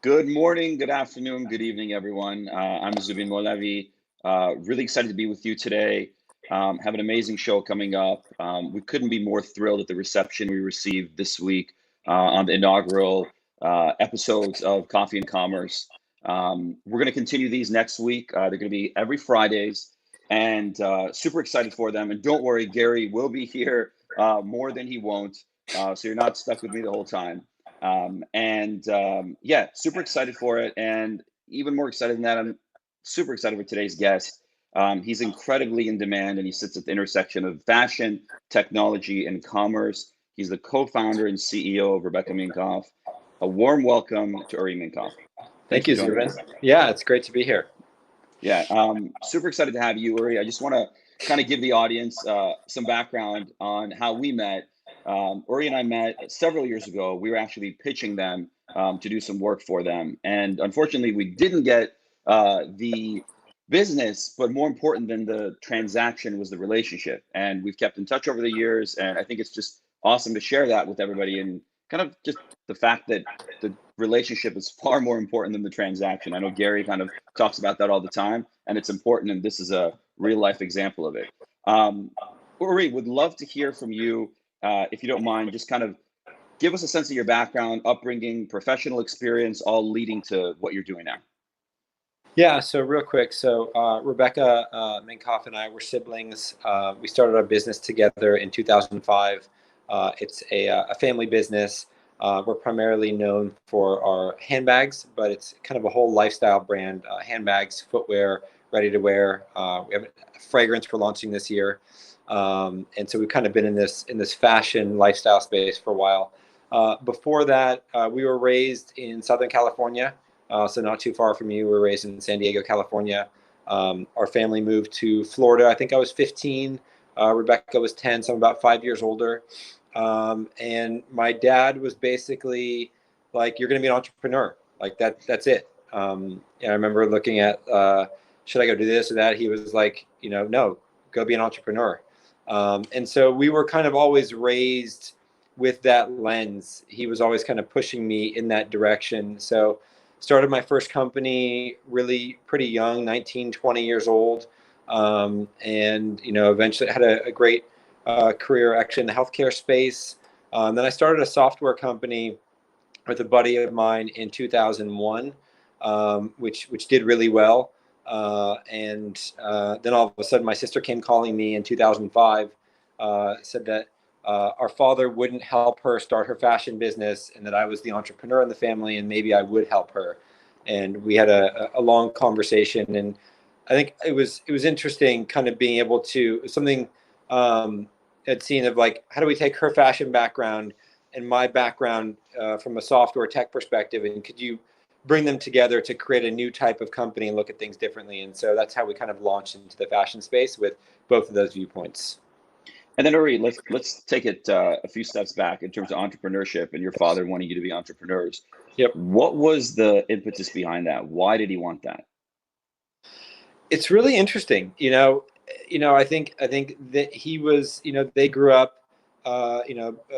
Good morning, good afternoon, good evening, everyone. I'm Zubin Mowlavi. Really excited to be with you today. Have an amazing show coming up. We couldn't be more thrilled at the reception we received this week on the inaugural episodes of Coffee and Commerce. We're going to continue these next week. They're going to be every Fridays, and super excited for them. And don't worry, Gary will be here more than he won't. So you're not stuck with me the whole time. Yeah, super excited for it. And even more excited than that, I'm super excited for today's guest. He's incredibly in demand and he sits at the intersection of fashion, technology, and commerce. He's the co-founder and CEO of Rebecca Minkoff. A warm welcome to Uri Minkoff. Thank you, Zubin. Yeah, it's great to be here. Yeah, super excited to have you, Uri. I just want to kind of give the audience some background on how we met. Uri and I met several years ago. We were actually pitching them to do some work for them. And unfortunately, we didn't get the business, but more important than the transaction was the relationship. And we've kept in touch over the years. And I think it's just awesome to share that with everybody and kind of just the fact that the relationship is far more important than the transaction. I know Gary kind of talks about that all the time, and it's important. And this is a real life example of it. Uri, would love to hear from you. If you don't mind, just kind of give us a sense of your background, upbringing, professional experience, all leading to what you're doing now. Yeah, so real quick. So Rebecca Minkoff and I were siblings. We started our business together in 2005. It's a family business. We're primarily known for our handbags, but it's kind of a whole lifestyle brand, handbags, footwear, ready to wear. We have a fragrance we're launching this year. And so we've kind of been in this fashion lifestyle space for a while. Before that, we were raised in Southern California, so not too far from you. We were raised in San Diego, California. Our family moved to Florida. I think I was 15. Rebecca was 10, so I'm about 5 years older. And my dad was basically like, "You're going to be an entrepreneur. Like that's it." And I remember looking at, should I go do this or that? He was like, no, go be an entrepreneur. And so we were kind of always raised with that lens. He was always kind of pushing me in that direction. So started my first company really pretty young, 19, 20 years old. And, eventually had a great career actually in the healthcare space. Then I started a software company with a buddy of mine in 2001, which did really well. And then all of a sudden my sister came calling me in 2005, said that our father wouldn't help her start her fashion business and that I was the entrepreneur in the family and maybe I would help her. And we had a long conversation, and I think it was interesting kind of being able to something I'd seen of like, how do we take her fashion background and my background from a software tech perspective, and could you bring them together to create a new type of company and look at things differently? And so that's how we kind of launched into the fashion space with both of those viewpoints. And then, Uri, let's take it a few steps back in terms of entrepreneurship and your father wanting you to be entrepreneurs. Yep. What was the impetus behind that? Why did he want that? It's really interesting. I think that he was, they grew up,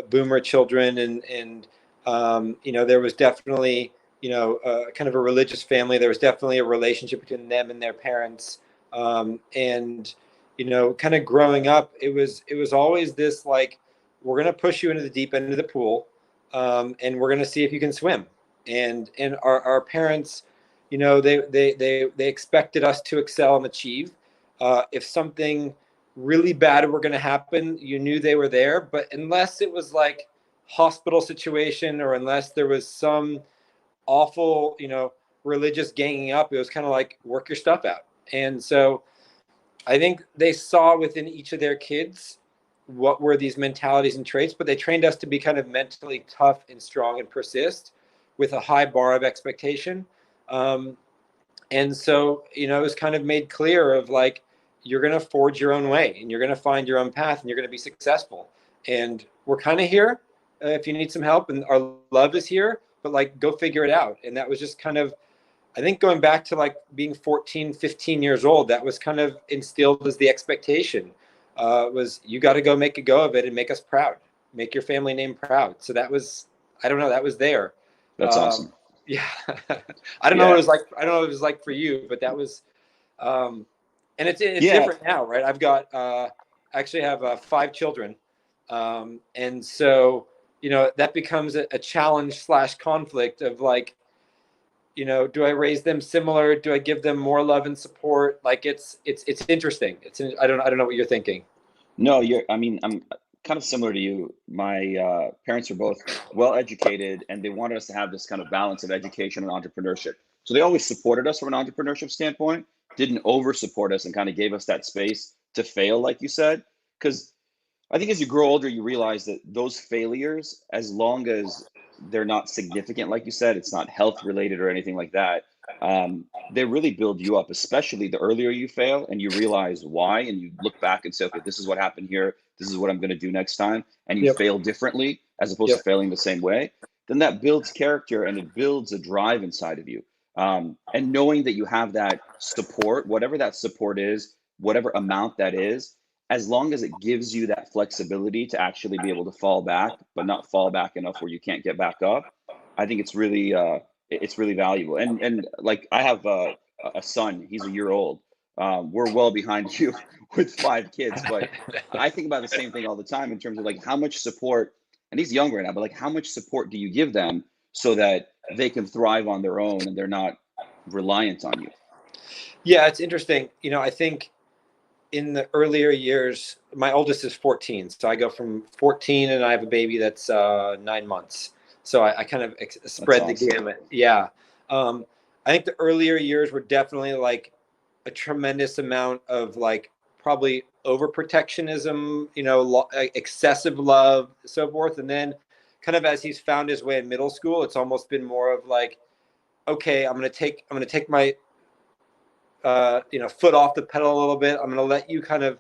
boomer children, and there was definitely, kind of a religious family. There was definitely a relationship between them and their parents. And kind of growing up, it was always this like, we're going to push you into the deep end of the pool, and we're going to see if you can swim. And our parents, they expected us to excel and achieve. If something really bad were going to happen, you knew they were there. But unless it was like hospital situation, or unless there was some awful, religious ganging up, it was kind of like, work your stuff out. And so I think they saw within each of their kids what were these mentalities and traits, but they trained us to be kind of mentally tough and strong and persist with a high bar of expectation. And so, it was kind of made clear of like, you're going to forge your own way and you're going to find your own path and you're going to be successful. And we're kind of here if you need some help, and our love is here, but like, go figure it out. And that was just kind of, I think going back to like being 14, 15 years old, that was kind of instilled as the expectation was you got to go make a go of it and make us proud, make your family name proud. So that was, I don't know, that was there. That's awesome. Yeah. I don't know what it was like. I don't know what it was like for you, but that was, and it's different now, right? I've got, I actually have 5 children. And so, that becomes a challenge / conflict of like, do I raise them similar? Do I give them more love and support? Like it's interesting. I don't know what you're thinking. No, I'm kind of similar to you. My parents are both well educated, and they wanted us to have this kind of balance of education and entrepreneurship. So they always supported us from an entrepreneurship standpoint, didn't over support us, and kind of gave us that space to fail, like you said. Because I think as you grow older, you realize that those failures, as long as they're not significant, like you said, it's not health related or anything like that, they really build you up, especially the earlier you fail and you realize why, and you look back and say, okay, this is what happened here. This is what I'm going to do next time. And you Yep. fail differently as opposed to Yep. failing the same way. Then that builds character and it builds a drive inside of you. And knowing that you have that support, whatever that support is, whatever amount that is, as long as it gives you that flexibility to actually be able to fall back, but not fall back enough where you can't get back up, I think it's really valuable. And like I have a son, he's a year old. We're well behind you with 5 kids, but I think about the same thing all the time in terms of like how much support, and he's younger right now, but like how much support do you give them so that they can thrive on their own and they're not reliant on you? Yeah, it's interesting. I think in the earlier years, my oldest is 14. So I go from 14 and I have a baby that's 9 months. So I kind of spread the gamut. Yeah. I think the earlier years were definitely like a tremendous amount of like probably overprotectionism, excessive love, so forth. And then kind of as he's found his way in middle school, it's almost been more of like, okay, I'm going to take my, foot off the pedal a little bit. I'm going to let you kind of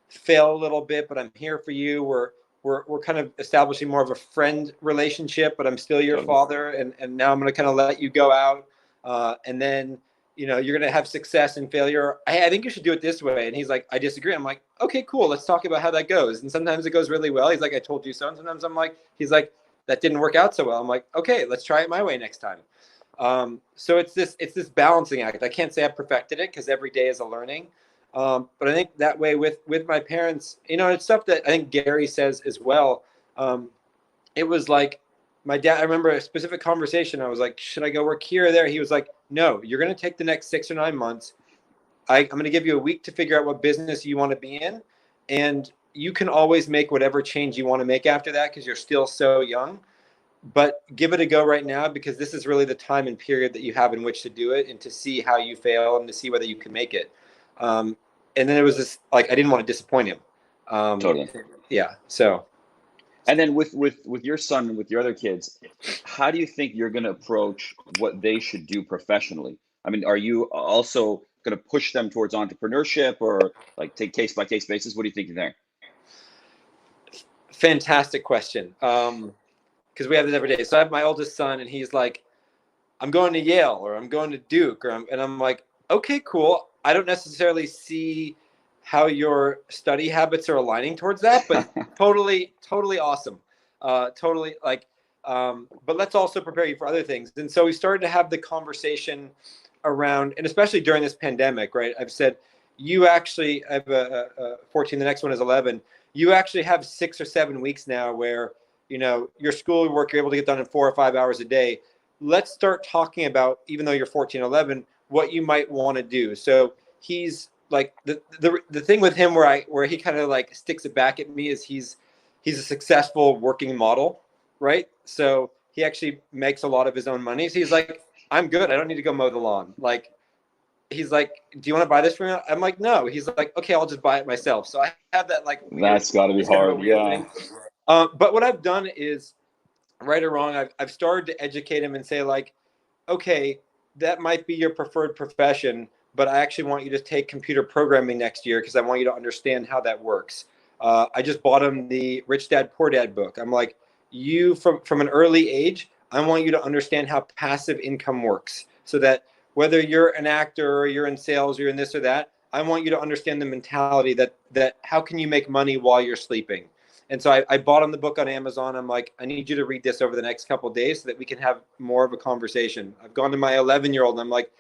fail a little bit, but I'm here for you. We're kind of establishing more of a friend relationship, but I'm still your father. And now I'm going to kind of let you go out. And then, you're going to have success and failure. I think you should do it this way. And he's like, I disagree. I'm like, okay, cool. Let's talk about how that goes. And sometimes it goes really well. He's like, I told you so. And sometimes he's like, that didn't work out so well. I'm like, okay, let's try it my way next time. So it's this balancing act. I can't say I perfected it because every day is a learning. But I think that way with my parents, it's stuff that I think Gary says as well. It was like my dad, I remember a specific conversation. I was like, should I go work here or there? He was like, no, you're going to take the next 6 or 9 months. I'm going to give you a week to figure out what business you want to be in. And you can always make whatever change you want to make after that because you're still so young. But give it a go right now because this is really the time and period that you have in which to do it and to see how you fail and to see whether you can make it. And then it was this, like, I didn't want to disappoint him. Totally. Yeah. So. And then with your son and with your other kids, how do you think you're going to approach what they should do professionally? I mean, are you also going to push them towards entrepreneurship or like take case by case basis? What do you think there? Fantastic question. Because we have this every day. So I have my oldest son, and he's like, I'm going to Yale or I'm going to Duke, and I'm like, okay, cool. I don't necessarily see how your study habits are aligning towards that, but totally awesome. Totally like, but let's also prepare you for other things. And so we started to have the conversation around, and especially during this pandemic, right? I've said, you actually, I have a 14, the next one is 11. You actually have 6 or 7 weeks now where, your schoolwork you're able to get done in 4 or 5 hours a day. Let's start talking about, even though you're 14, 11, what you might want to do. So he's like, the thing with him where he kind of like sticks it back at me is he's a successful working model, right? So he actually makes a lot of his own money. So he's like, I'm good. I don't need to go mow the lawn. Like, he's like, do you want to buy this for me? I'm like, no. He's like, okay, I'll just buy it myself. So I have that like weird, that's got to be hard. Yeah. But what I've done is, right or wrong, I've started to educate him and say like, okay, that might be your preferred profession, but I actually want you to take computer programming next year because I want you to understand how that works. I just bought him the Rich Dad Poor Dad book. I'm like, you from an early age, I want you to understand how passive income works so that whether you're an actor or you're in sales, you're in this or that, I want you to understand the mentality that how can you make money while you're sleeping? And so I bought him the book on Amazon. I'm like, I need you to read this over the next couple of days so that we can have more of a conversation. I've gone to my 11-year-old and I'm like,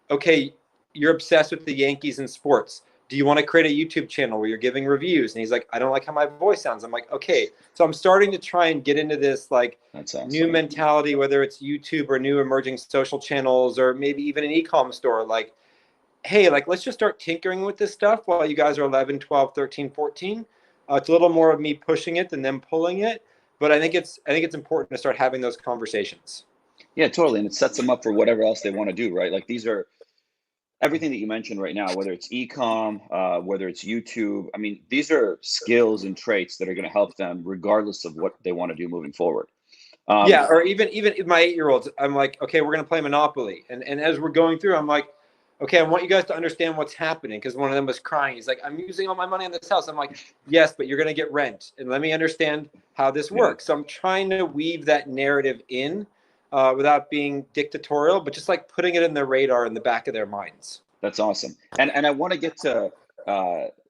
okay, you're obsessed with the Yankees and sports. Do you want to create a YouTube channel where you're giving reviews? And he's like, I don't like how my voice sounds. I'm like, okay. So I'm starting to try and get into this like That's awesome. new mentality, whether it's YouTube or new emerging social channels, or maybe even an e-com store. Like, hey, like, let's just start tinkering with this stuff while you guys are 11, 12, 13, 14. It's a little more of me pushing it than them pulling it. But I think it's important to start having those conversations. Yeah, totally. And it sets them up for whatever else they want to do, right? Like these are everything that you mentioned right now, whether it's e-com, whether it's YouTube. I mean, these are skills and traits that are going to help them regardless of what they want to do moving forward. Yeah, or even my 8-year-olds, I'm like, okay, we're going to play Monopoly. And as we're going through, I'm like, okay, I want you guys to understand what's happening, because one of them was crying. He's like, I'm using all my money on this house. I'm like, yes, but you're going to get rent. And let me understand how this works. So I'm trying to weave that narrative in without being dictatorial, but just like putting it in their radar in the back of their minds. That's awesome. And I want to get to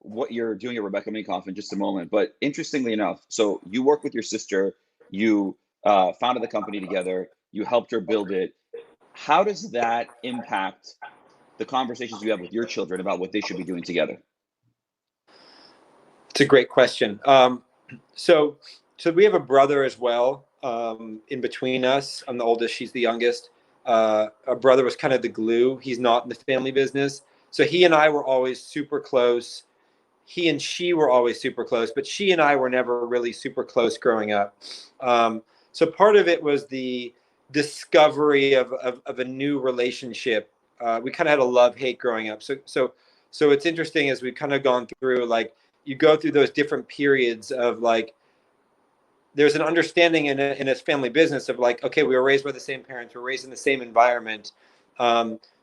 what you're doing at Rebecca Minkoff in just a moment. But interestingly enough, so you work with your sister, you founded the company together, you helped her build it. How does that impact the conversations you have with your children about what they should be doing together? It's a great question. So we have a brother as well. In between us, I'm the oldest, she's the youngest. Our brother was kind of the glue. He's not in the family business. So he and I were always super close. He and she were always super close, but she and I were never really super close growing up. So part of it was the discovery of a new relationship. We kind of had a love-hate growing up. So it's interesting as we've kind of gone through, like, you go through those different periods of like, there's an understanding in a family business of like, okay, we were raised by the same parents, we're raised in the same environment.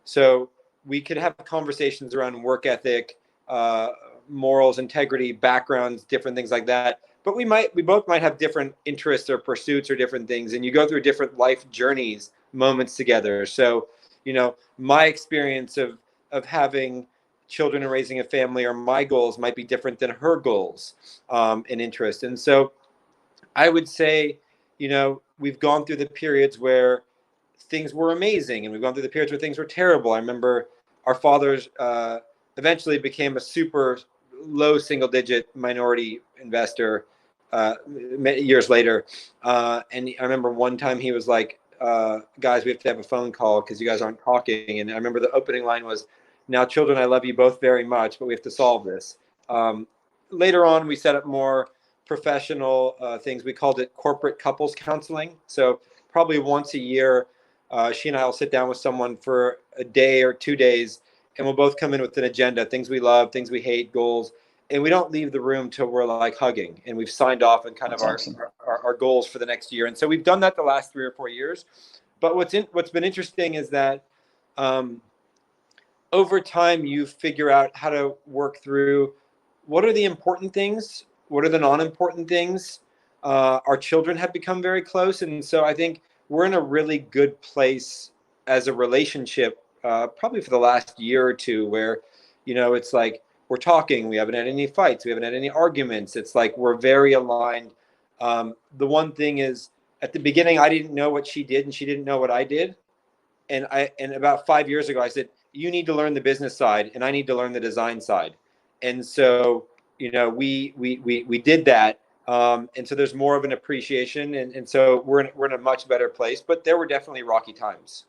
So we could have conversations around work ethic, morals, integrity, backgrounds, different things like that. But we both might have different interests or pursuits or different things. And you go through different life journeys, moments together. So, you know, my experience of having children and raising a family, or my goals might be different than her goals and interests. And so I would say, you know, we've gone through the periods where things were amazing, and we've gone through the periods where things were terrible. I remember our fathers eventually became a super low single-digit minority investor years later. And I remember one time he was like, guys, we have to have a phone call because you guys aren't talking. And I remember the opening line was, now, children, I love you both very much, but we have to solve this. Later on, we set up more professional things. We called it corporate couples counseling. So probably once a year, she and I will sit down with someone for a day or 2 days, and we'll both come in with an agenda, things we love, things we hate, goals. And we don't leave the room till we're like hugging, and we've signed off on kind of our goals for the next year. And so we've done that the last 3 or 4 years. But what's been interesting is that over time, you figure out how to work through what are the important things, what are the non-important things. Our children have become very close. And so I think we're in a really good place as a relationship, probably for the last year or two, where, you know, it's like we're talking, we haven't had any fights, we haven't had any arguments. It's like we're very aligned. The one thing is, at the beginning, I didn't know what she did and she didn't know what I did. And about 5 years ago, I said, you need to learn the business side and I need to learn the design side. And so, you know, we did that. And so there's more of an appreciation. And so we're in a much better place, but there were definitely rocky times.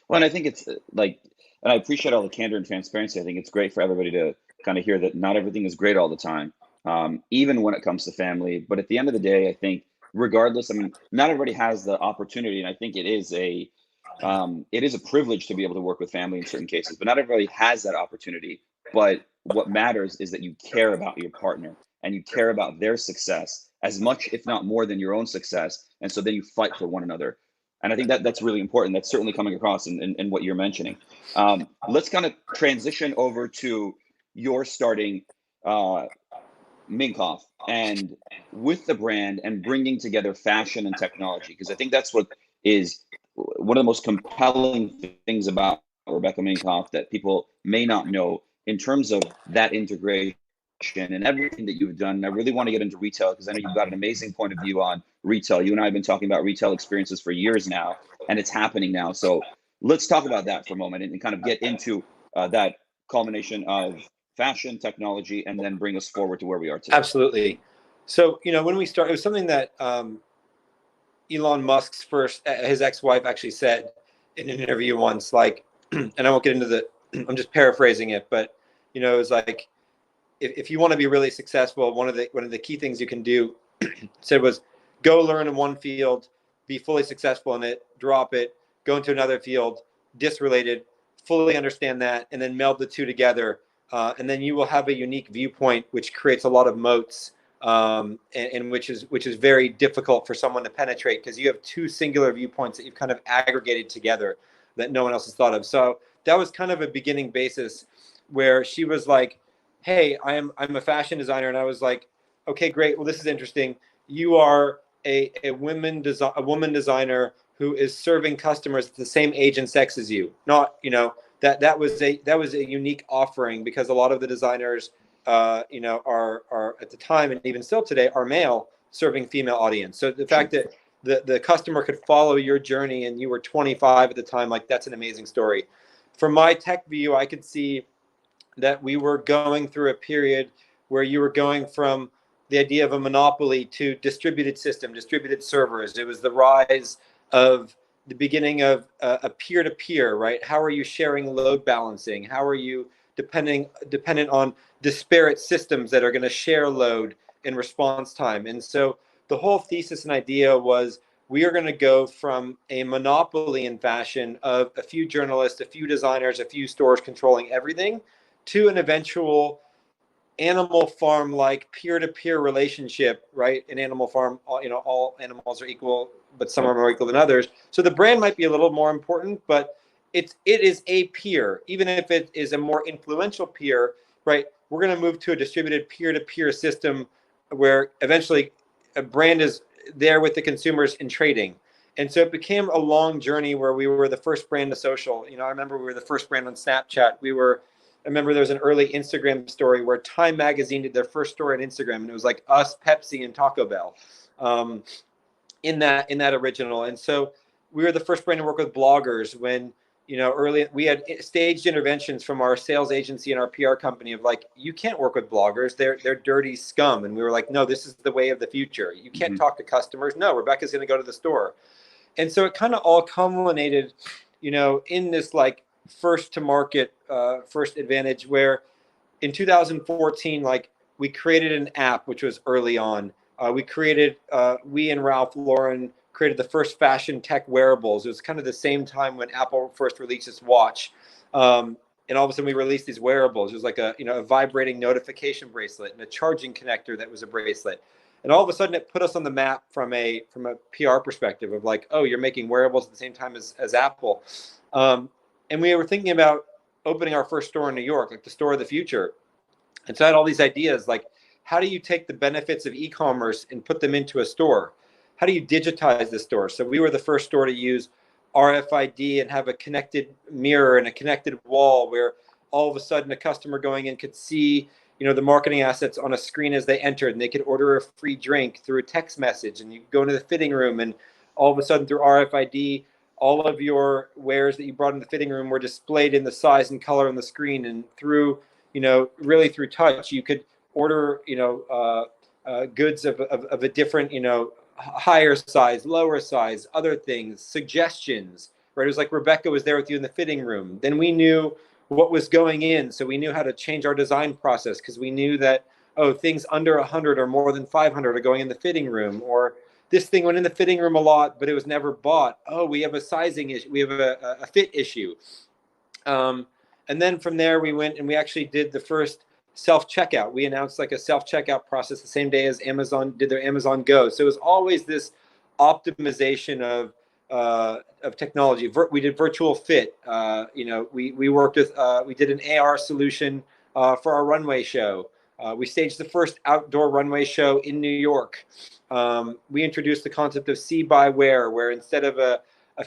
Well, and I think it's like, and I appreciate all the candor and transparency. I think it's great for everybody to kind of hear that not everything is great all the time, even when it comes to family. But at the end of the day, I think regardless, I mean, not everybody has the opportunity. And I think it is a privilege to be able to work with family in certain cases, but not everybody has that opportunity. But what matters is that you care about your partner and you care about their success as much, if not more, than your own success. And so then you fight for one another. And I think that that's really important. That's certainly coming across in what you're mentioning. Let's kind of transition over to your starting Minkoff, and with the brand and bringing together fashion and technology, because I think that's what is one of the most compelling things about Rebecca Minkoff that people may not know in terms of that integration and everything that you've done. And I really want to get into retail because I know you've got an amazing point of view on retail. You and I have been talking about retail experiences for years now, and it's happening now. So let's talk about that for a moment and kind of get into that culmination of fashion, technology, and then bring us forward to where we are today. Absolutely. So, when we started, it was something that Elon Musk's his ex-wife actually said in an interview once, like, and I won't get into I'm just paraphrasing it, but, it was like, if you want to be really successful, one of the key things you can do, said, was go learn in one field, be fully successful in it, drop it, go into another field, disrelated, fully understand that, and then meld the two together. And then you will have a unique viewpoint, which creates a lot of moats, and which is very difficult for someone to penetrate because you have two singular viewpoints that you've kind of aggregated together that no one else has thought of. So that was kind of a beginning basis where she was like, "Hey, I'm a fashion designer," and I was like, "Okay, great. Well, this is interesting. You are a woman designer who is serving customers at the same age and sex as you. Not, that was a unique offering because a lot of the designers, are at the time and even still today are male serving female audience. So the fact that the customer could follow your journey and you were 25 at the time, like that's an amazing story. From my tech view, I could see that we were going through a period where you were going from the idea of a monopoly to distributed system, distributed servers. It was the rise of the beginning of a peer-to-peer, right? How are you sharing load balancing? How are you dependent on disparate systems that are going to share load in response time? And so the whole thesis and idea was we are going to go from a monopoly in fashion of a few journalists, a few designers, a few stores controlling everything to an eventual animal farm like peer-to-peer relationship, right? In Animal Farm, all animals are equal, but some are more equal than others. So the brand might be a little more important, but it is a peer, even if it is a more influential peer, right? We're going to move to a distributed peer-to-peer system where eventually a brand is there with the consumers in trading. And so it became a long journey where we were the first brand to social. I remember we were the first brand on Snapchat. I remember there was an early Instagram story where Time Magazine did their first story on Instagram, and it was like us, Pepsi, and Taco Bell in that original. And so we were the first brand to work with bloggers when, early we had staged interventions from our sales agency and our PR company of like, you can't work with bloggers. They're dirty scum. And we were like, no, this is the way of the future. You can't talk to customers. No, Rebecca's going to go to the store. And so it kind of all culminated, in this like first to market, first advantage where in 2014, like we created an app, which was early on. We and Ralph Lauren created the first fashion tech wearables. It was kind of the same time when Apple first released its watch. And all of a sudden we released these wearables. It was like a vibrating notification bracelet and a charging connector that was a bracelet. And all of a sudden it put us on the map from a PR perspective of like, oh, you're making wearables at the same time as Apple. And we were thinking about opening our first store in New York, like the store of the future. And so I had all these ideas, like, how do you take the benefits of e-commerce and put them into a store? How do you digitize the store? So we were the first store to use RFID and have a connected mirror and a connected wall where all of a sudden a customer going in could see, the marketing assets on a screen as they entered, and they could order a free drink through a text message, and you go into the fitting room, and all of a sudden through RFID, all of your wares that you brought in the fitting room were displayed in the size and color on the screen, and through, really through touch, you could order, goods of a different, higher size, lower size, other things, suggestions, right? It was like Rebecca was there with you in the fitting room. Then we knew what was going in. So we knew how to change our design process because we knew that, things under 100 or more than 500 are going in the fitting room, or this thing went in the fitting room a lot, but it was never bought. Oh, we have a sizing issue. We have a fit issue. And then from there we went and we actually did the first self-checkout. We announced like a self-checkout process the same day as Amazon did their Amazon Go. So it was always this optimization of technology. We did virtual fit. We worked with, we did an AR solution for our runway show. We staged the first outdoor runway show in New York. We introduced the concept of see, buy, wear, where instead of a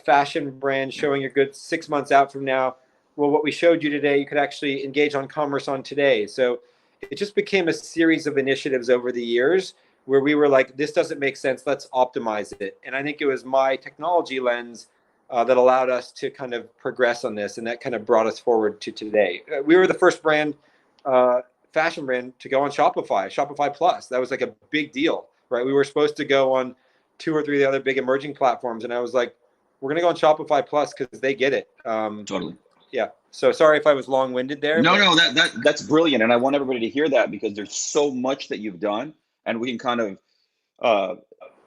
fashion brand showing your goods 6 months out from now, well, what we showed you today, you could actually engage on commerce on today. So it just became a series of initiatives over the years where we were like, this doesn't make sense, let's optimize it. And I think it was my technology lens that allowed us to kind of progress on this, and that kind of brought us forward to today. We were the first brand, fashion brand, to go on Shopify Plus. That was like a big deal, right? We were supposed to go on 2 or 3 of the other big emerging platforms, and I was like, we're going to go on Shopify Plus because they get it. Totally. Yeah. So sorry if I was long-winded there. No, but... no, that's brilliant, and I want everybody to hear that, because there's so much that you've done, and we can kind of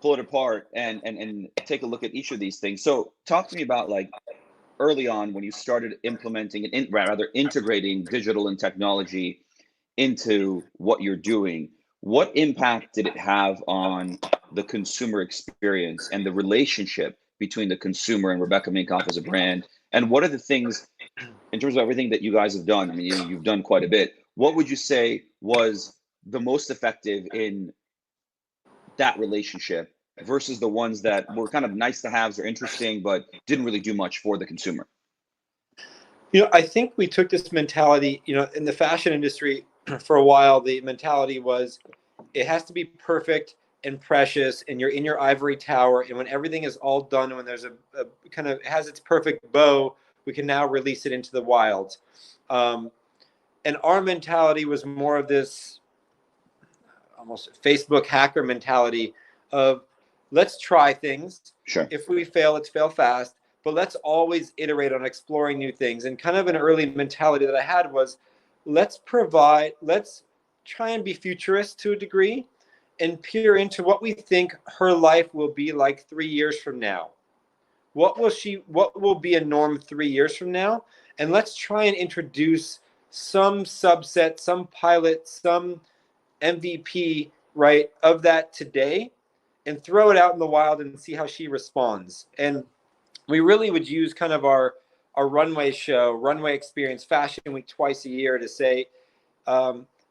pull it apart and take a look at each of these things. So talk to me about, like, early on when you started implementing and rather integrating digital and technology into what you're doing. What impact did it have on the consumer experience and the relationship between the consumer and Rebecca Minkoff as a brand? And what are the things, in terms of everything that you guys have done? I mean, you've done quite a bit. What would you say was the most effective in that relationship versus the ones that were kind of nice to haves or interesting, but didn't really do much for the consumer? I think we took this mentality, in the fashion industry for a while, the mentality was it has to be perfect and precious, and you're in your ivory tower. And when everything is all done, when there's a kind of has its perfect bow, we can now release it into the wild. And our mentality was more of this almost Facebook hacker mentality of, let's try things. Sure. If we fail, let's fail fast. But let's always iterate on exploring new things. And kind of an early mentality that I had was, let's try and be futurist to a degree and peer into what we think her life will be like 3 years from now. What will be a norm 3 years from now? And let's try and introduce some subset, some pilot, some MVP, right, of that today, and throw it out in the wild and see how she responds. And we really would use kind of our runway experience, Fashion Week, twice a year to say,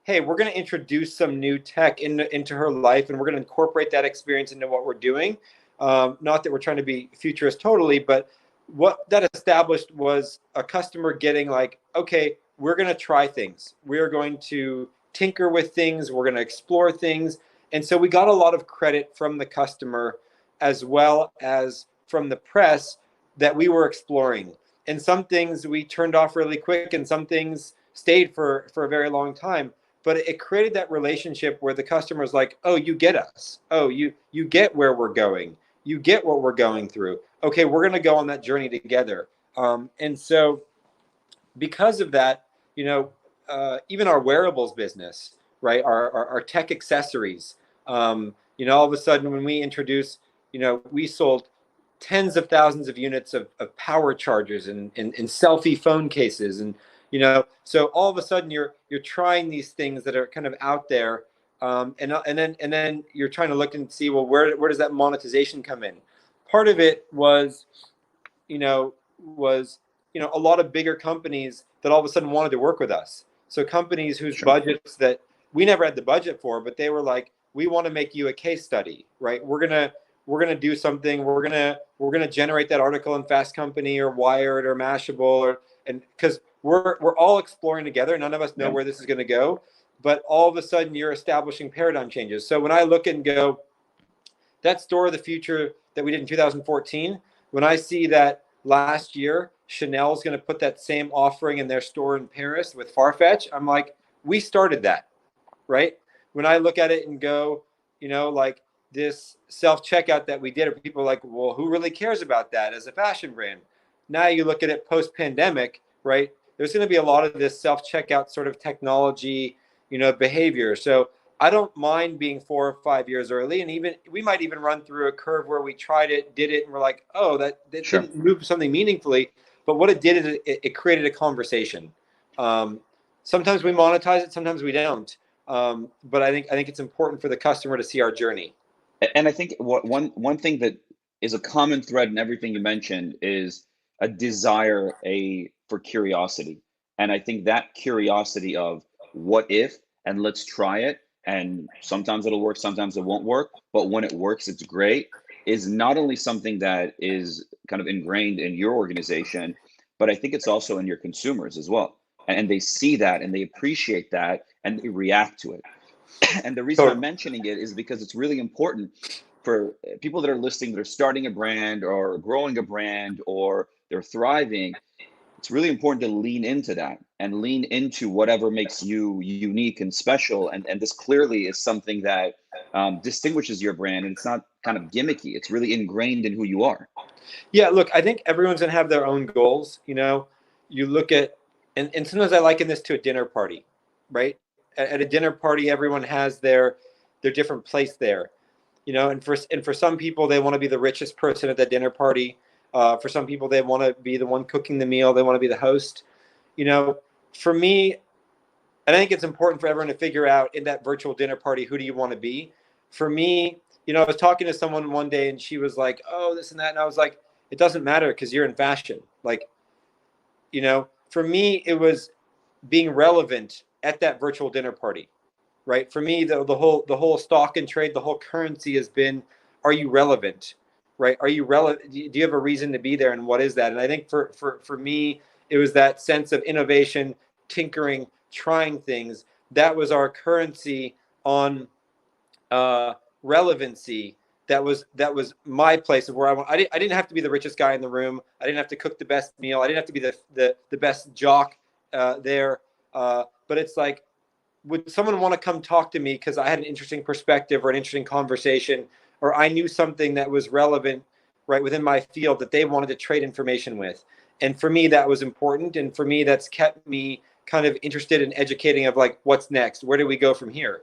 hey, we're going to introduce some new tech into her life, and we're going to incorporate that experience into what we're doing. Not that we're trying to be futurist totally, but what that established was a customer getting like, okay, we're going to try things. We are going to tinker with things. We're going to explore things. And so we got a lot of credit from the customer as well as from the press that we were exploring. And some things we turned off really quick, and some things stayed for a very long time. But it created that relationship where the customer's like, oh, you get us. Oh, you get where we're going. You get what we're going through. Okay, we're going to go on that journey together. And so because of that, even our wearables business, right, our tech accessories, all of a sudden when we introduce, we sold tens of thousands of units of power chargers and selfie phone cases. And, so all of a sudden you're trying these things that are kind of out there. And then you're trying to look and see, well, where does that monetization come in? Part of it was, a lot of bigger companies that all of a sudden wanted to work with us. So companies whose budgets that we never had the budget for, but they were like, we want to make you a case study, right? We're gonna do something. We're gonna generate that article in Fast Company or Wired or Mashable, and because we're all exploring together. None of us know where this is going to go, but all of a sudden you're establishing paradigm changes. So when I look and go, that store of the future that we did in 2014, when I see that last year Chanel's going to put that same offering in their store in Paris with Farfetch, I'm like, we started that, right? When I look at it and go, like this self-checkout that we did, people are like, well, who really cares about that as a fashion brand? Now you look at it post-pandemic, right? There's going to be a lot of this self-checkout sort of technology, behavior. So I don't mind being 4 or 5 years early. And we might even run through a curve where we tried it, did it, and we're like, oh, that didn't move something meaningfully. But what it did is it created a conversation. Sometimes we monetize it, sometimes we don't. But I think it's important for the customer to see our journey. And I think one thing that is a common thread in everything you mentioned is a desire for curiosity. And I think that curiosity of what if, and let's try it, and sometimes it'll work, sometimes it won't work, but when it works, it's great, is not only something that is kind of ingrained in your organization, but I think it's also in your consumers as well. and they see that and they appreciate that and they react to it. And the reason I'm mentioning it is because it's really important for people that are listening, that are starting a brand or growing a brand or they're thriving. It's really important to lean into that and lean into whatever makes you unique and special. And this clearly is something that distinguishes your brand, and it's not kind of gimmicky. It's really ingrained in who you are. Yeah, look, I think everyone's gonna have their own goals. You know, you look at, and sometimes I liken this to a dinner party, right? At a dinner party, everyone has their different place there, you know. And for some people, they want to be the richest person at that dinner party. For some people, they want to be the one cooking the meal. They want to be the host. You know, for me, and I think it's important for everyone to figure out in that virtual dinner party, who do you want to be? For me, you know, I was talking to someone one day and she was like, oh, this and that. And I was like, it doesn't matter because you're in fashion. Like, you know, for me, it was being relevant at that virtual dinner party, right? For me, the whole stock and trade, the whole currency has been, are you relevant, right? Are you relevant? Do you have a reason to be there? And what is that? And I think for me, it was that sense of innovation, tinkering, trying things. That was our currency on relevancy. That was my place of where I didn't have to be the richest guy in the room. I didn't have to cook the best meal. I didn't have to be the best jock there. But it's like, would someone want to come talk to me because I had an interesting perspective or an interesting conversation, or I knew something that was relevant, right, within my field that they wanted to trade information with? And for me, that was important. And for me, that's kept me kind of interested in educating of like, what's next? Where do we go from here?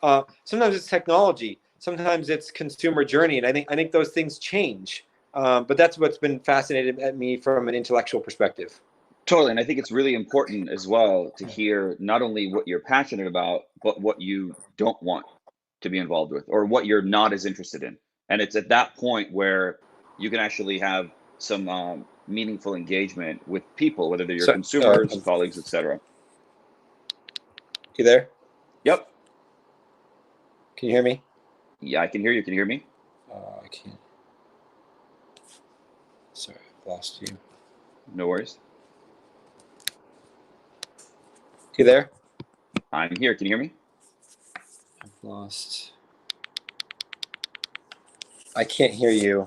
Sometimes it's technology. Sometimes it's consumer journey. And I think those things change. But that's what's been fascinating at me from an intellectual perspective. Totally. And I think it's really important as well to hear not only what you're passionate about, but what you don't want to be involved with or what you're not as interested in. And it's at that point where you can actually have some meaningful engagement with people, whether they're your consumers, colleagues, etc. You there? Yep. Can you hear me? Yeah, I can hear you. Can you hear me? I can't. Sorry, I've lost you. No worries. You there? I'm here. Can you hear me? I've lost. I can't hear you.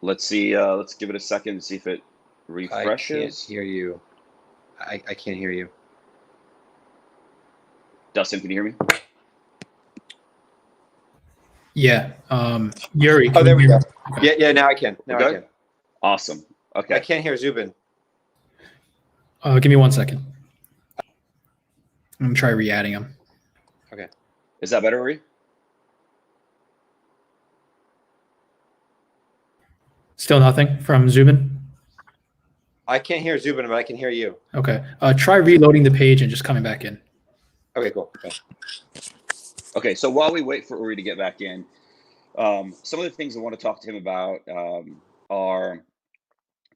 Let's see. Let's give it a second to see if it refreshes. I can't hear you. I can't hear you. Dustin, can you hear me? Yeah. Uri. Oh, there we go. Okay. Yeah. Now I can. Now I can. Awesome. Okay. I can't hear Zubin. Give me 1 second. I'm gonna try re-adding him. Okay. Is that better, Uri? Still nothing from Zubin? I can't hear Zubin, but I can hear you. Okay. Try reloading the page and just coming back in. Okay, cool. Okay, so while we wait for Uri to get back in, some of the things I want to talk to him about are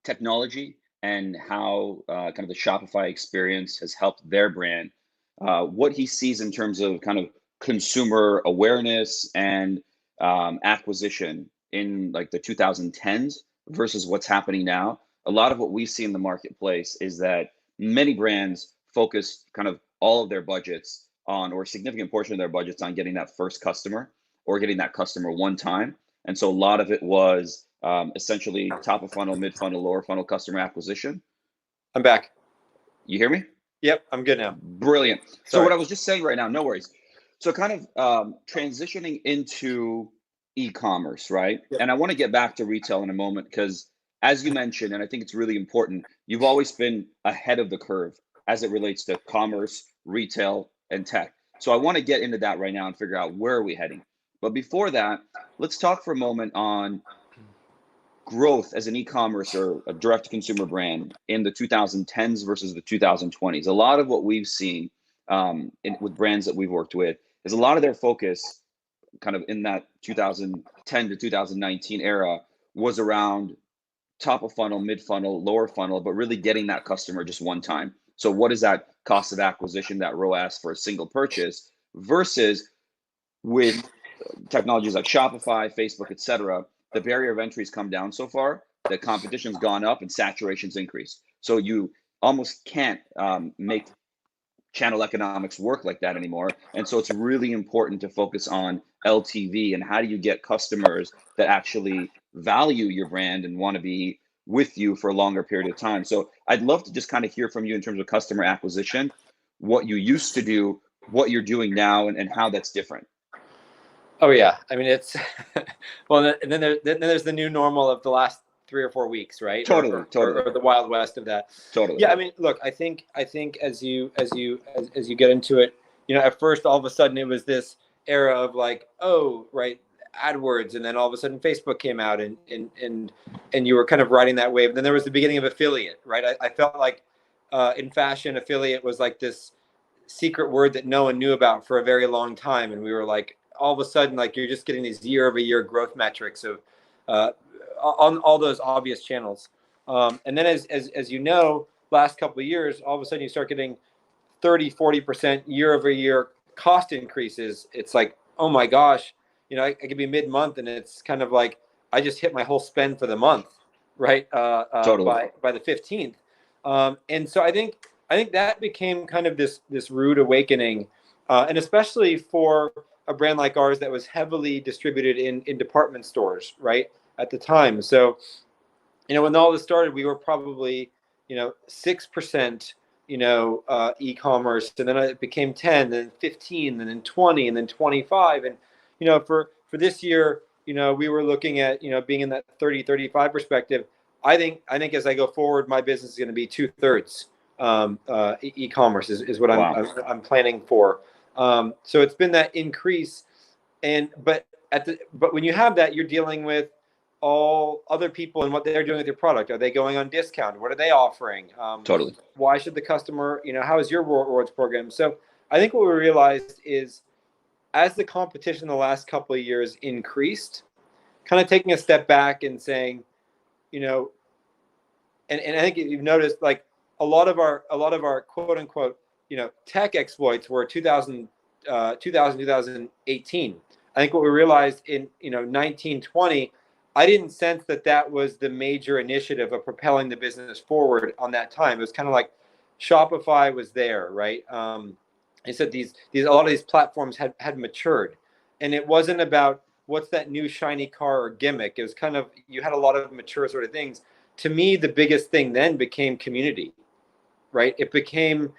technology and how kind of the Shopify experience has helped their brand, what he sees in terms of kind of consumer awareness and acquisition in like the 2010s versus what's happening now. A lot of what we see in the marketplace is that many brands focus kind of all of their budgets on, or a significant portion of their budgets on, getting that first customer or getting that customer one time. And so a lot of it was essentially top of funnel, mid funnel, lower funnel customer acquisition. I'm back. You hear me? Yep, I'm good now. Brilliant. Sorry. So what I was just saying right now, no worries. So kind of transitioning into e-commerce, right? Yep. And I want to get back to retail in a moment because, as you mentioned, and I think it's really important, you've always been ahead of the curve as it relates to commerce, retail, and tech. So I want to get into that right now and figure out where are we heading. But before that, let's talk for a moment on growth as an e-commerce or a direct-to-consumer brand in the 2010s versus the 2020s. A lot of what we've seen with brands that we've worked with is a lot of their focus kind of in that 2010 to 2019 era was around top of funnel, mid funnel, lower funnel, but really getting that customer just one time. So what is that cost of acquisition, that ROAS for a single purchase, versus with technologies like Shopify, Facebook, et cetera, the barrier of entry has come down so far the competition's gone up and saturation's increased. So you almost can't make channel economics work like that anymore. And so it's really important to focus on LTV and how do you get customers that actually value your brand and want to be with you for a longer period of time. So I'd love to just kind of hear from you in terms of customer acquisition, what you used to do, what you're doing now, and how that's different. Oh yeah, I mean it's well, and then there's the new normal of the last 3 or 4 weeks, right? Totally. Or the wild west of that. Totally. Yeah, I mean, look, I think as you get into it, at first all of a sudden it was this era of like, oh, right, AdWords, and then all of a sudden Facebook came out, and you were kind of riding that wave. And then there was the beginning of affiliate, right? I felt like in fashion, affiliate was like this secret word that no one knew about for a very long time, and we were like, all of a sudden, like you're just getting these year-over-year growth metrics of on all those obvious channels. And then as you know, last couple of years, all of a sudden you start getting 30-40% year-over-year cost increases. It's like, oh my gosh, I could be mid-month and it's kind of like I just hit my whole spend for the month, right? Totally. By the 15th. And so I think that became kind of this rude awakening, and especially for a brand like ours that was heavily distributed in department stores, right, at the time. So, when all this started, we were probably, 6%, e-commerce, and then it became 10, then 15, and then 20, and then 25. And, for this year, we were looking at, being in that 30-35 perspective. I think as I go forward, my business is going to be 2/3 e-commerce is what Wow. I'm planning for. So it's been that increase, but when you have that, you're dealing with all other people and what they're doing with your product. Are they going on discount? What are they offering? Totally. Why should the customer, how is your rewards program? So I think what we realized is, as the competition the last couple of years increased, kind of taking a step back and saying, and I think you've noticed, like a lot of our quote unquote, tech exploits were 2018. I think what we realized in 1920, I didn't sense that was the major initiative of propelling the business forward on that time. It was kind of like Shopify was there, right? I said a lot of these platforms had matured, and it wasn't about what's that new shiny car or gimmick. It was kind of, you had a lot of mature sort of things. To me, the biggest thing then became community, right? It became,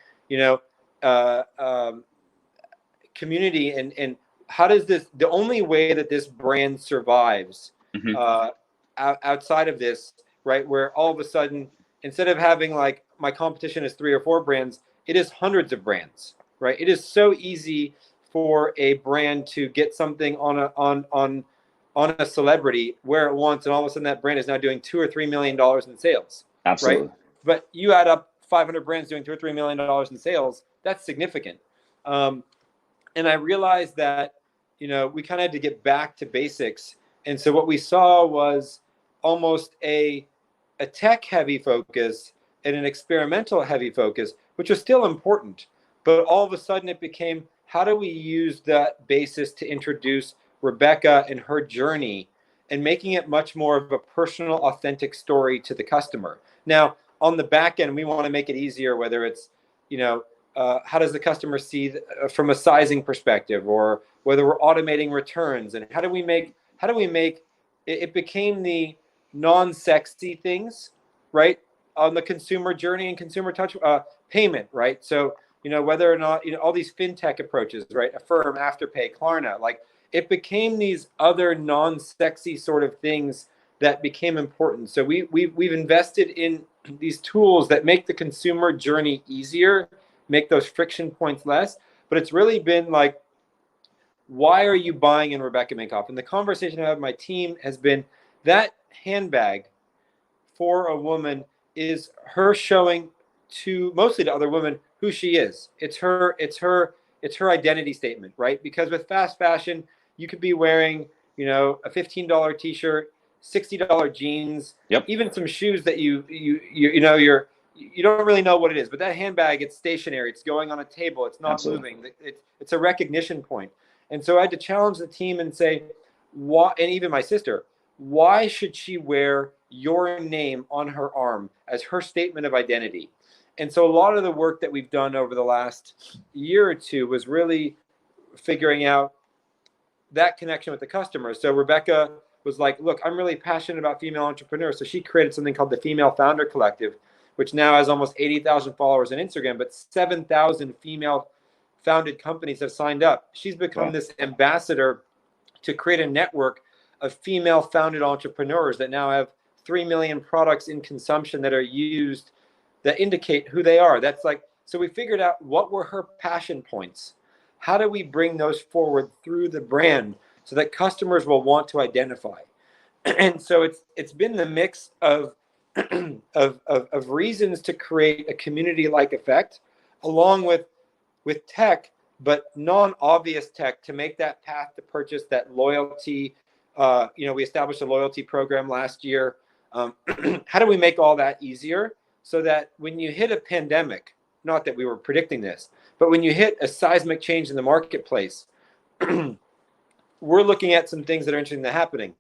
community, and how does the only way that this brand survives outside of this, right, where all of a sudden, instead of having like my competition is 3 or 4 brands, it is hundreds of brands, right? It is so easy for a brand to get something on a celebrity where it wants, and all of a sudden that brand is now doing $2 or $3 million in sales. Absolutely. Right? But you add up 500 brands doing $2 or $3 million in sales, that's significant. And I realized that, we kind of had to get back to basics. And so what we saw was almost a tech heavy focus and an experimental heavy focus, which was still important. But all of a sudden it became, how do we use that basis to introduce Rebecca and her journey, and making it much more of a personal, authentic story to the customer. Now, on the back end, we want to make it easier, whether it's, how does the customer see from a sizing perspective, or whether we're automating returns, and how do we make it became the non-sexy things, right, on the consumer journey and consumer touch, payment, right? So, whether or not, all these fintech approaches, right? Affirm, Afterpay, Klarna, like it became these other non-sexy sort of things that became important. So we've invested in these tools that make the consumer journey easier, make those friction points less. But it's really been like, why are you buying in Rebecca Minkoff? And the conversation I have with my team has been that handbag for a woman is her showing mostly to other women who she is. It's her identity statement, right? Because with fast fashion, you could be wearing, a $15 t-shirt, $60 jeans, Yep. even some shoes that you don't really know what it is. But that handbag, it's stationary, it's going on a table, it's not Absolutely. moving. It's a recognition point. And so I had to challenge the team and say, why, and even my sister, why should she wear your name on her arm as her statement of identity. And so a lot of the work that we've done over the last year or two was really figuring out that connection with the customer. So Rebecca was like, look, I'm really passionate about female entrepreneurs. So she created something called the Female Founder Collective, which now has almost 80,000 followers on Instagram, but 7,000 female founded companies have signed up. She's become this ambassador to create a network of female founded entrepreneurs that now have 3 million products in consumption that are used that indicate who they are. That's like, so we figured out what were her passion points. How do we bring those forward through the brand so that customers will want to identify? And so it's been the mix of of reasons to create a community-like effect, along with tech, but non-obvious tech to make that path to purchase, that loyalty. We established a loyalty program last year. How do we make all that easier so that when you hit a pandemic, not that we were predicting this, but when you hit a seismic change in the marketplace, we're looking at some things that are interesting that are happening.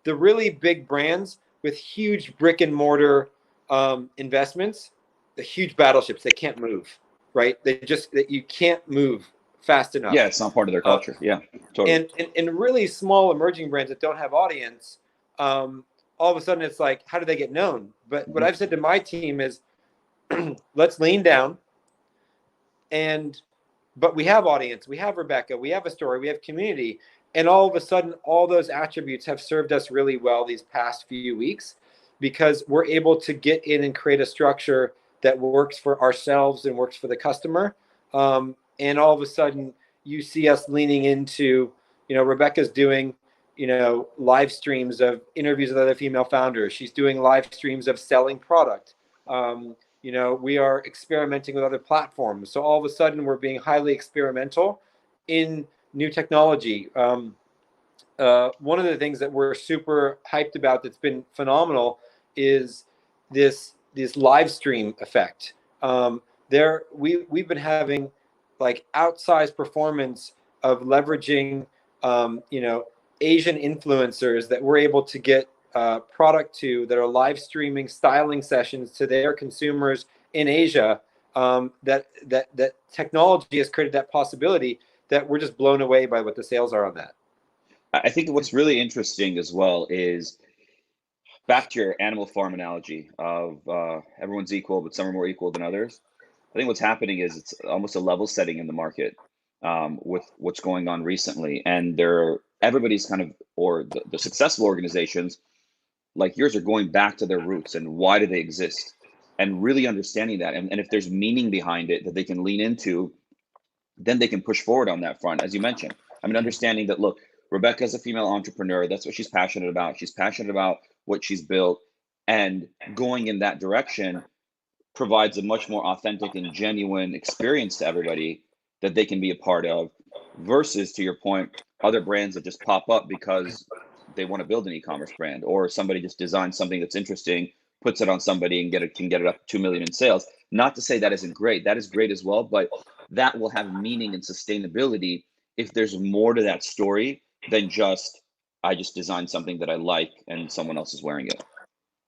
The really big brands with huge brick and mortar investments, the huge battleships, they can't move, right? That you can't move fast enough. Yeah, it's not part of their culture. Yeah, totally. And really small emerging brands that don't have audience, all of a sudden it's like, how do they get known? But what I've said to my team is, let's lean down. But we have audience, we have Rebecca, we have a story, we have community. And all of a sudden, all those attributes have served us really well these past few weeks, because we're able to get in and create a structure that works for ourselves and works for the customer. And all of a sudden, you see us leaning into, Rebecca's doing, live streams of interviews with other female founders. She's doing live streams of selling product. We are experimenting with other platforms. So all of a sudden, we're being highly experimental in new technology. One of the things that we're super hyped about that's been phenomenal is this live stream effect. We've been having like outsized performance of leveraging Asian influencers that we're able to get product to, that are live streaming styling sessions to their consumers in Asia. That technology has created that possibility that we're just blown away by what the sales are on that. I think what's really interesting as well is, back to your animal farm analogy of everyone's equal, but some are more equal than others. I think what's happening is it's almost a level setting in the market with what's going on recently. And everybody's kind of, or the successful organizations like yours are going back to their roots and why do they exist, and really understanding that. And if there's meaning behind it that they can lean into, then they can push forward on that front, as you mentioned. I mean, understanding that, look, Rebecca is a female entrepreneur. That's what she's passionate about. She's passionate about what she's built, and going in that direction provides a much more authentic and genuine experience to everybody that they can be a part of, versus, to your point, other brands that just pop up because they want to build an e-commerce brand, or somebody just designs something that's interesting, puts it on somebody and can get it up to 2 million in sales. Not to say that isn't great. That is great as well, but that will have meaning and sustainability if there's more to that story than just, I just designed something that I like and someone else is wearing it.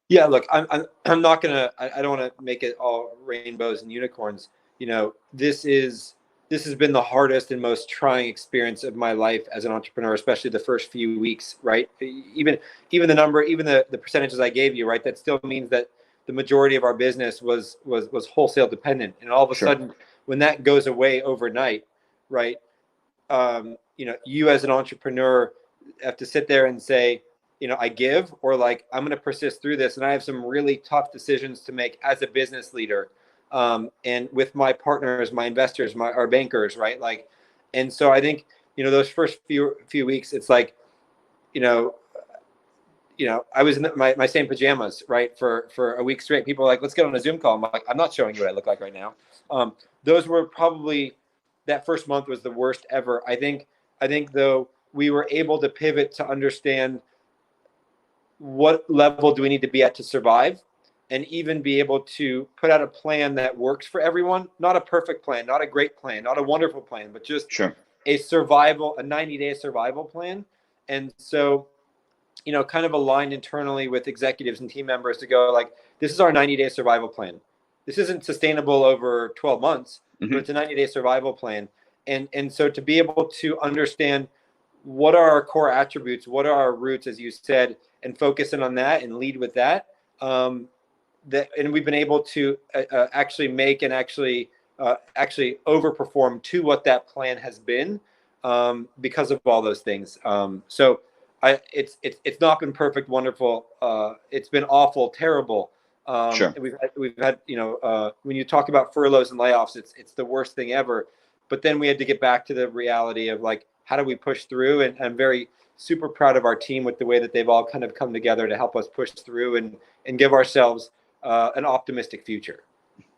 Yeah, look, I'm not gonna. I don't want to make it all rainbows and unicorns. This has been the hardest and most trying experience of my life as an entrepreneur, especially the first few weeks. Right, even the percentages I gave you, right, that still means that the majority of our business was wholesale dependent, and all of a sudden, when that goes away overnight, right, you as an entrepreneur have to sit there and say, I give, or like, I'm going to persist through this. And I have some really tough decisions to make as a business leader, and with my partners, my investors, our bankers, right? Like, and so I think, those first few weeks, it's like, I was in my same pajamas, right, for a week straight. People are like, let's get on a Zoom call. I'm like, I'm not showing you what I look like right now. Those were probably, that first month was the worst ever. I think though, we were able to pivot to understand what level do we need to be at to survive, and even be able to put out a plan that works for everyone. Not a perfect plan, not a great plan, not a wonderful plan, but just a 90-day survival plan. And so kind of aligned internally with executives and team members to go like, this is our 90-day survival plan. This isn't sustainable over 12 months, but it's a 90-day survival plan. And so to be able to understand what are our core attributes, what are our roots, as you said, and focus in on that and lead with that. And we've been able to actually make and actually overperform to what that plan has been because of all those things. So it's not been perfect, wonderful. It's been awful, terrible. Sure. We've had when you talk about furloughs and layoffs, it's the worst thing ever. But then we had to get back to the reality of like, how do we push through? And I'm very super proud of our team with the way that they've all kind of come together to help us push through and give ourselves an optimistic future.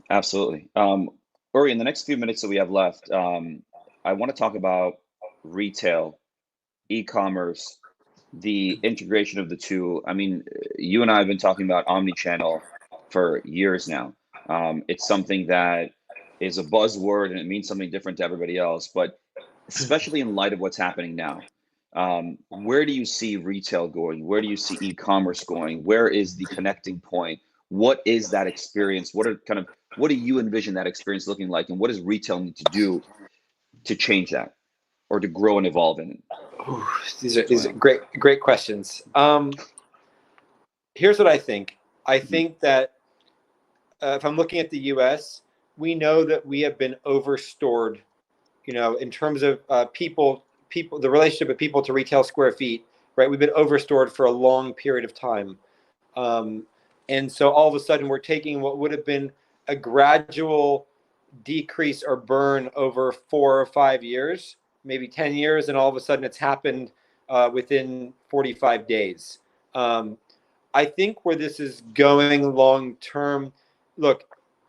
Absolutely. Uri, in the next few minutes that we have left, I want to talk about retail, e-commerce, the integration of the two. I mean, you and I have been talking about omni-channel for years now. It's something that is a buzzword and it means something different to everybody else, but especially in light of what's happening now, where do you see retail going? Where do you see e-commerce going? Where is the connecting point? What is that experience? What do you envision that experience looking like? And what does retail need to do to change that or to grow and evolve in it? Ooh, these are great questions. Here's what I think. I think that if I'm looking at the U.S., we know that we have been overstored, in terms of people, the relationship of people to retail square feet, right? We've been overstored for a long period of time. And so all of a sudden we're taking what would have been a gradual decrease or burn over 4 or 5 years, maybe 10 years, and all of a sudden it's happened within 45 days. I think where this is going long term, look,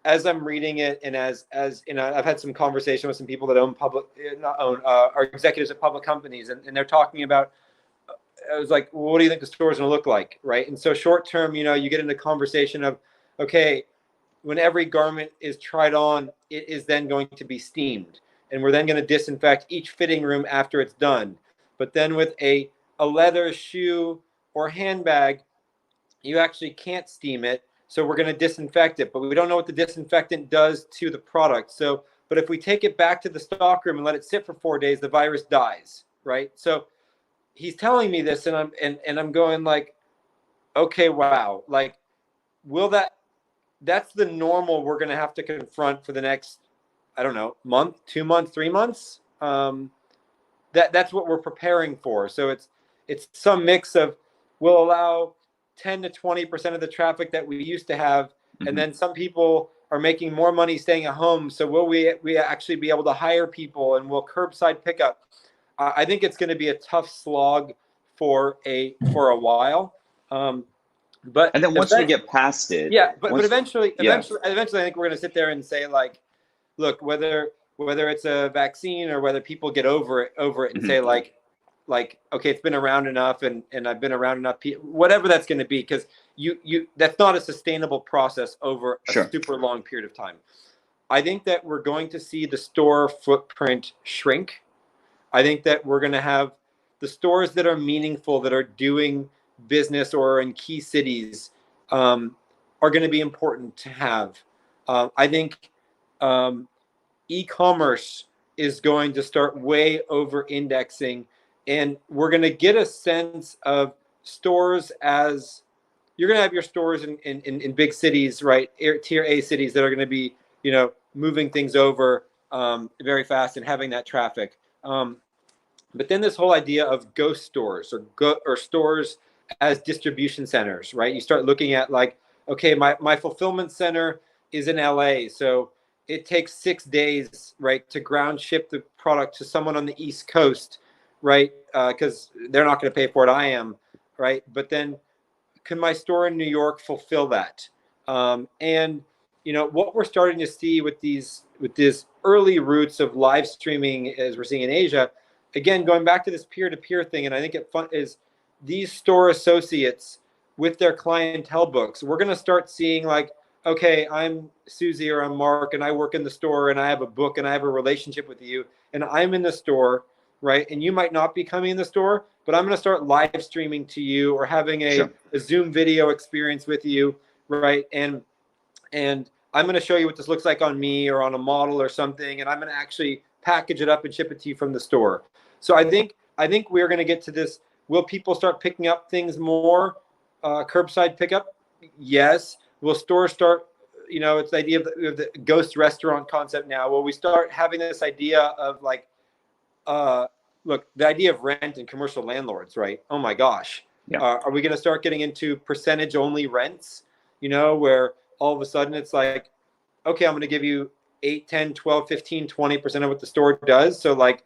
as I'm reading it, and as I've had some conversation with some people that are executives at public companies, and they're talking about. I was like, well, what do you think the store is going to look like, right? And so short term, you get into conversation of, okay, when every garment is tried on, it is then going to be steamed, and we're then going to disinfect each fitting room after it's done. But then with a leather shoe or handbag, you actually can't steam it. So we're going to disinfect it, but we don't know what the disinfectant does to the product. So, but if we take it back to the stockroom and let it sit for 4 days, the virus dies, right? So he's telling me this, and I'm going like, okay, wow, like, that's the normal we're going to have to confront for the next, I don't know, month, 2 months, 3 months. That's what we're preparing for. So it's some mix of, we'll allow 10 to 20% of the traffic that we used to have. And then some people are making more money staying at home. So will we actually be able to hire people, and we'll curbside pickup? I think it's going to be a tough slog for a while. But and then once we get past it, but eventually, I think we're going to sit there and say, like, look, whether it's a vaccine or whether people get over it and say like, okay, it's been around enough, and I've been around enough, whatever that's going to be, because you that's not a sustainable process over a super long period of time. I think that we're going to see the store footprint shrink. I think that we're going to have the stores that are meaningful, that are doing business or in key cities, are going to be important to have. I think e-commerce is going to start way over indexing, and we're going to get a sense of stores as you're going to have your stores in big cities, right? Tier A cities that are going to be, moving things over very fast and having that traffic. But then this whole idea of ghost stores or stores as distribution centers, right? You start looking at like, okay, my fulfillment center is in LA, so it takes 6 days, right, to ground ship the product to someone on the East Coast, right? Because they're not going to pay for it. I am, right? But then, can my store in New York fulfill that? And what we're starting to see with these early roots of live streaming, as we're seeing in Asia, again, going back to this peer-to-peer thing, and I think is these store associates with their clientele books. We're going to start seeing like, okay, I'm Susie or I'm Mark, and I work in the store, and I have a book, and I have a relationship with you, and I'm in the store, right? And you might not be coming in the store, but I'm going to start live streaming to you or having a Zoom video experience with you, right? And I'm going to show you what this looks like on me or on a model or something, and I'm going to actually package it up and ship it to you from the store. So I think we're going to get to this. Will people start picking up things more? Curbside pickup? Yes. Will stores start? It's the idea of the ghost restaurant concept now. Will we start having this idea of like, look, the idea of rent and commercial landlords, right? Oh my gosh. Yeah. Are we going to start getting into percentage only rents, where all of a sudden it's like, okay, I'm going to give you 8, 10, 12, 15, 20% of what the store does. So like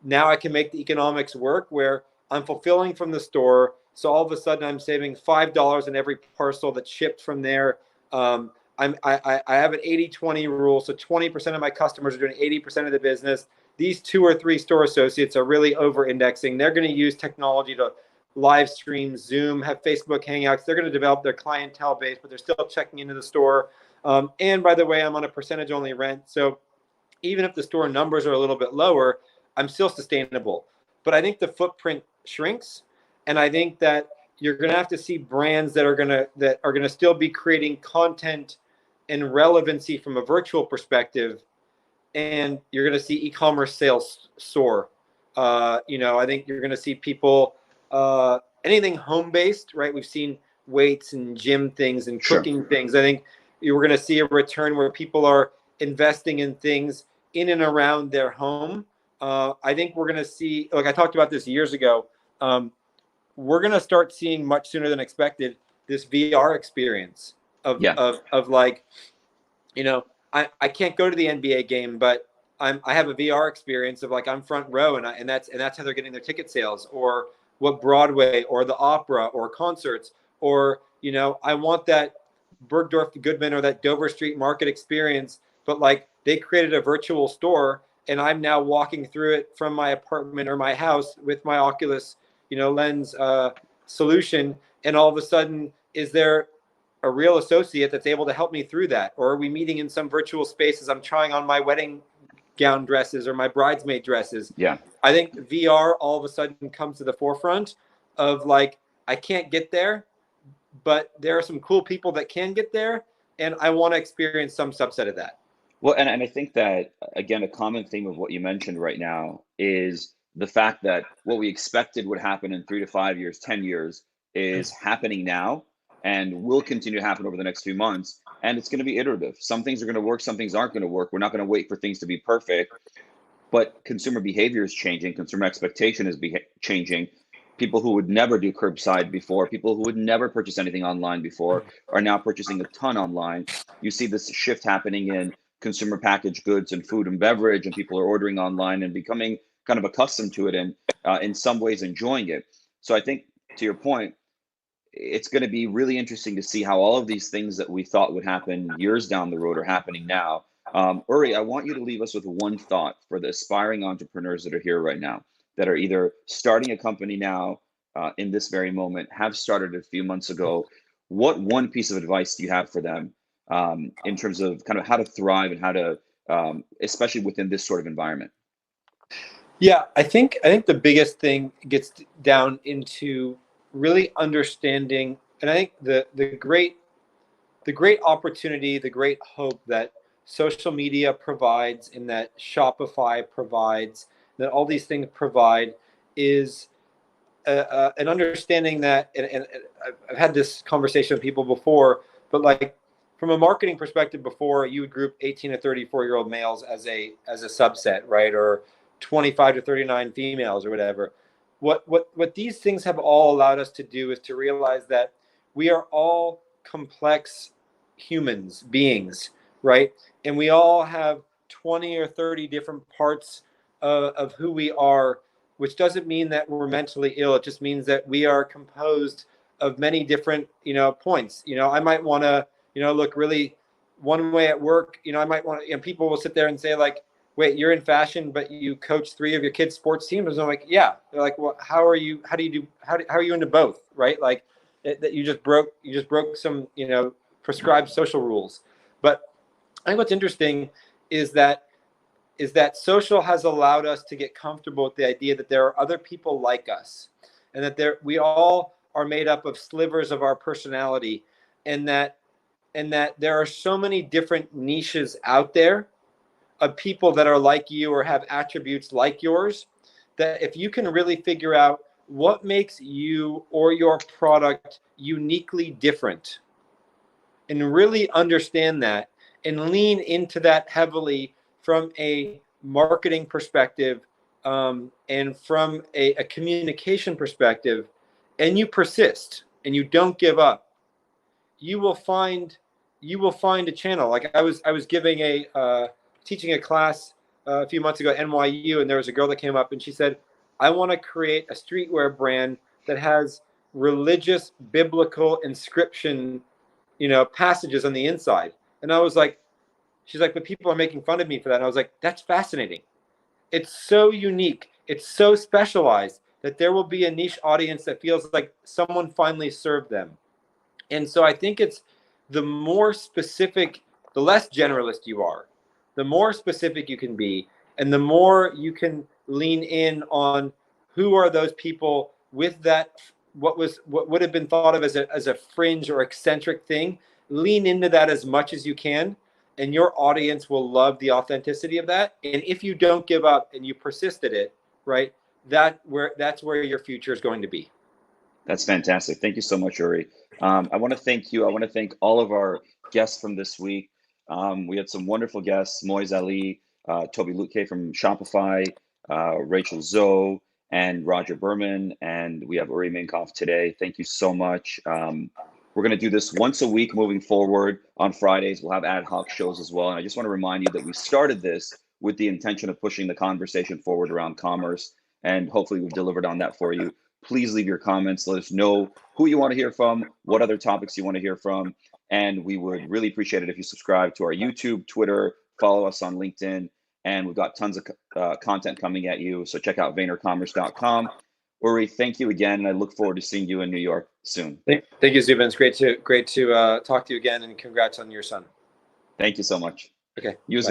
now I can make the economics work where I'm fulfilling from the store. So all of a sudden I'm saving $5 in every parcel that's shipped from there. I have an 80-20 rule. So 20% of my customers are doing 80% of the business. These 2 or 3 store associates are really over indexing. They're going to use technology to live stream, Zoom, have Facebook Hangouts. They're going to develop their clientele base, but they're still checking into the store. And by the way, I'm on a percentage only rent. So even if the store numbers are a little bit lower, I'm still sustainable. But I think the footprint shrinks. And I think that you're going to have to see brands that are going to still be creating content and relevancy from a virtual perspective. And you're going to see e-commerce sales soar. I think you're going to see people, anything home-based, right? We've seen weights and gym things and cooking things. I think we're going to see a return where people are investing in things in and around their home. I think we're going to see, like I talked about this years ago, we're going to start seeing much sooner than expected this VR experience of like, I can't go to the NBA game, but I have a VR experience of like I'm front row, and that's how they're getting their ticket sales, or what Broadway or the opera or concerts, or I want that Bergdorf Goodman or that Dover Street Market experience, but like they created a virtual store, and I'm now walking through it from my apartment or my house with my Oculus, lens solution, and all of a sudden, is there a real associate that's able to help me through that? Or are we meeting in some virtual space as I'm trying on my wedding gown dresses or my bridesmaid dresses? Yeah. I think VR all of a sudden comes to the forefront of like, I can't get there, but there are some cool people that can get there, and I want to experience some subset of that. Well, and I think that, again, a common theme of what you mentioned right now is the fact that what we expected would happen in 3 to 5 years, 10 years is happening now and will continue to happen over the next few months. And it's going to be iterative. Some things are going to work, some things aren't going to work. We're not going to wait for things to be perfect, but consumer behavior is changing. Consumer expectation is changing. People who would never do curbside before, people who would never purchase anything online before, are now purchasing a ton online. You see this shift happening in consumer packaged goods and food and beverage, and people are ordering online and becoming kind of accustomed to it, and in some ways enjoying it. So I think, to your point, it's going to be really interesting to see how all of these things that we thought would happen years down the road are happening now. Uri, I want you to leave us with one thought for the aspiring entrepreneurs that are here right now, that are either starting a company now in this very moment, have started a few months ago. What one piece of advice do you have for them in terms of kind of how to thrive and how to, especially within this sort of environment? Yeah, I think the biggest thing gets down into really understanding, and I think the great opportunity, the great hope that social media provides and that Shopify provides, that all these things provide, is an understanding that, and I've had this conversation with people before, but like from a marketing perspective before, you would group 18 to 34-year-old males as a subset, right? Or 25 to 39 females or whatever. What these things have all allowed us to do is to realize that we are all complex humans, beings, right? And we all have 20 or 30 different parts of who we are, which doesn't mean that we're mentally ill. It just means that we are composed of many different, points. I might want to, look really one way at work. I might want to, people will sit there and say like, wait, you're in fashion, but you coach 3 of your kids' sports teams. And I'm like, yeah. They're like, well, how are you into both? Right? Like that you just broke some, prescribed social rules. But I think what's interesting is that is that social has allowed us to get comfortable with the idea that there are other people like us, and that we all are made up of slivers of our personality, and that there are so many different niches out there of people that are like you or have attributes like yours, that if you can really figure out what makes you or your product uniquely different and really understand that and lean into that heavily from a marketing perspective, and from a communication perspective, and you persist and you don't give up, you will find a channel. Like I was giving teaching a class a few months ago at NYU, and there was a girl that came up and she said, I want to create a streetwear brand that has religious biblical inscription, passages on the inside. And I was like, she's like, but people are making fun of me for that. And I was like, that's fascinating. It's so unique. It's so specialized that there will be a niche audience that feels like someone finally served them. And so I think it's the more specific, the less generalist you are, the more specific you can be, and the more you can lean in on who are those people with that, what would have been thought of as a fringe or eccentric thing. Lean into that as much as you can, and your audience will love the authenticity of that. And if you don't give up and you persist at it, right, that's where your future is going to be. That's fantastic. Thank you so much, Uri. I want to thank you. I want to thank all of our guests from this week. We had some wonderful guests: Moise Ali, Toby Lutke from Shopify, Rachel Zoe, and Roger Berman. And we have Uri Minkoff today. Thank you so much. We're going to do this once a week moving forward. On Fridays, we'll have ad hoc shows as well. And I just want to remind you that we started this with the intention of pushing the conversation forward around commerce. And hopefully we've delivered on that for you. Please leave your comments. Let us know who you want to hear from, what other topics you want to hear from. And we would really appreciate it if you subscribe to our YouTube, Twitter, follow us on LinkedIn. And we've got tons of content coming at you. So check out VaynerCommerce.com. Uri, thank you again. And I look forward to seeing you in New York soon. Thank you, Zubin. It's great to talk to you again, and congrats on your son. Thank you so much. Okay. You as